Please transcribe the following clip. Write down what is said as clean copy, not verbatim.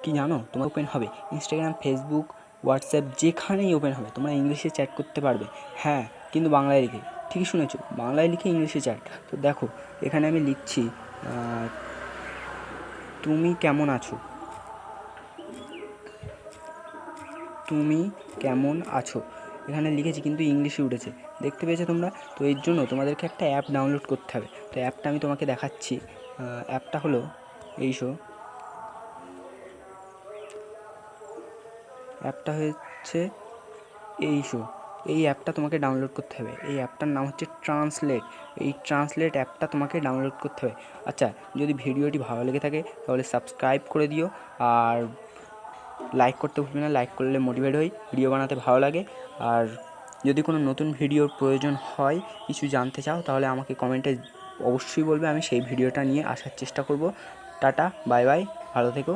কি জানো, তোমার ওপেন হবে ইনস্টাগ্রাম, ফেসবুক, হোয়াটসঅ্যাপ, যেখানেই ওপেন হবে তোমরা ইংলিশে চ্যাট করতে পারবে। হ্যাঁ, কিন্তু বাংলায় লিখে। ঠিকই শুনেছো, বাংলায় লিখে ইংলিশে চ্যাট। তো দেখো এখানে আমি লিখছি তুমি কেমন আছো, তুমি কেমন আছো এখানে লিখেছি, কিন্তু ইংলিশে উঠেছে। দেখতে পেয়েছো তোমরা? তো এর জন্য তোমাদেরকে একটা অ্যাপ ডাউনলোড করতে হবে। তো অ্যাপটা আমি তোমাকে দেখাচ্ছি। অ্যাপটা হলো এইসো। অ্যাপটা হচ্ছে এইসো। এই অ্যাপটা তোমাকে ডাউনলোড করতে হবে। এই অ্যাপটার নাম হচ্ছে ট্রান্সলেট। এই ট্রান্সলেট অ্যাপটা তোমাকে ডাউনলোড করতে হবে। আচ্ছা, যদি ভিডিওটি ভালো লেগে থাকে তাহলে সাবস্ক্রাইব করে দিও, আর লাইক করতে ভুলবে না। লাইক করলে মোটিভেট হই, ভিডিও বানাতে ভালো লাগে। আর যদি কোনো নতুন ভিডিওর প্রয়োজন হয়, কিছু জানতে চাও, তাহলে আমাকে কমেন্টে অবশ্যই বলবে, আমি সেই ভিডিওটা নিয়ে আসার চেষ্টা করব। টাটা, বাই বাই, ভালো থেকো।